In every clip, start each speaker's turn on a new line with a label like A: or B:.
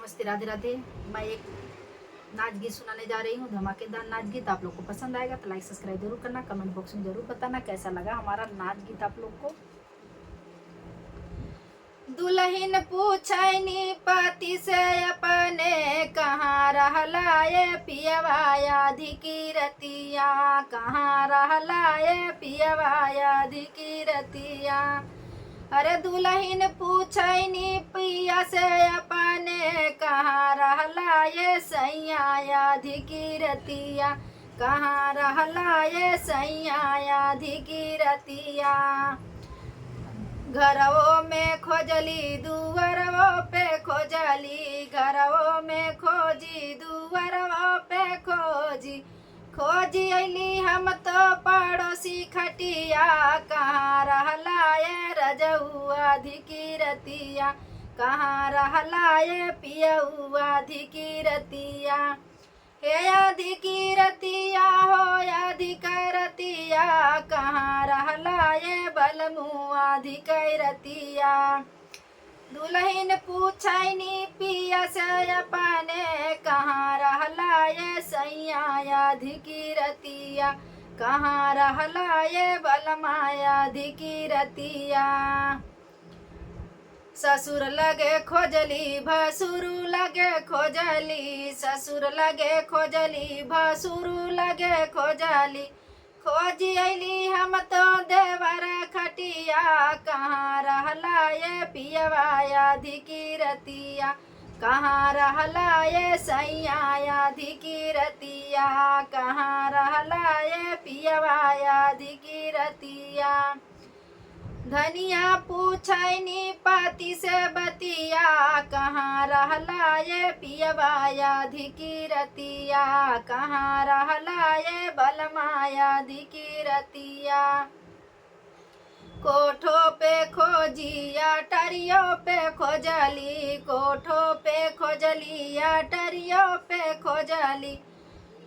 A: नमस्ते, राधे राधे। मैं एक नाच गीत सुनाने जा रही हूँ, धमाकेदार नाच गीत। आप लोग को पसंद आएगा तो लाइक सब्सक्राइब जरूर करना, कमेंट बॉक्स में जरूर बताना कैसा लगा हमारा नाच गीत आप लोग को। दुल्हन पूछनी पति से अपने, कहाँ रहला ये पियवा याधी की रतिया, कहाँ रहला ये पियवा याधी की रतिया। अरे दुल्हन पूछनी पिया से अपने, कहाँ रहला ये सैया याधी की रतिया, कहाँ रहला ये सैया याधी की रतिया। घरवो में खोजली दुअरवो पे खोजली, घरवो में खोजी दुअरवो पे खोजी, खोजी अली हम तो पड़ोसी खटिया, कहाँ रहला ये रजउआ धिकी रतिया, कहाँ रहला ये पियउआ धिकी रतिया। हे अधिकी रतिया हो अधिक रतिया, कहाँ रहला ये बलमुआ अधिक रतिया। दुल्हन पूछनी पिया से अपने, कहाँ रहला ये सैया अधिकी रतिया, कहाँ रहला ये बलमाया अधिकी रतिया। ससुर लगे खोजली भसुरु लगे खोजली, ससुर लगे खोजली भसुरु लगे खोजली, खोजी अली हम तो देवर खटिया, कहाँ रहला ये पियवा याधी की रतिया, कहाँ रहला ये सैया याधी की रतिया, कहाँ रहला ये पियवा याधी की रतिया। धनिया पूछनी पति से बतिया, कहाँ रहला ये पियवा याधी की रतिया, कहाँ रहला ये बलमा याधी की रतिया। कोठो पे खोजी अटरियो पे खोजली, कोठो पे खोजली अटरियो पे खोजली,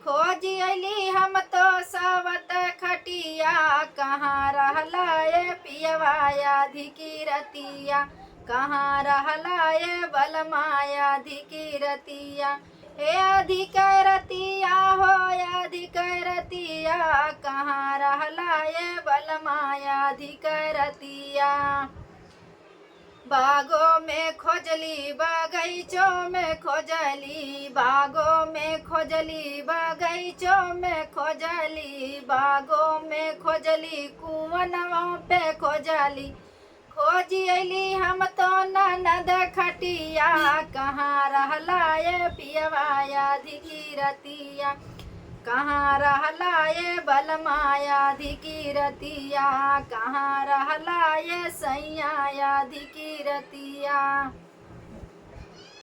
A: खोजी अली हम तो सवत खटिया, कहाँ रहला ये पियवा याधी की रतिया, कहाँ रहला ये बलमा याधी की रतिया। हे अधिक रतिया हो अधिक रतिया, कहाँ रहला ये बलमा याधिक रतिया। बागों में खोजली बगीचों में खोजली, बागों में खोजली बगीचों में खोजली, बागों में खोजली कुवनों पे खोजली, खोजी अली हम तो ननद खटिया, कहाँ रहला ये पियवा याधी की रतिया, कहाँ रहला ये बलमा याधी की रतिया, कहाँ रहला ये सैया याधी की रतिया।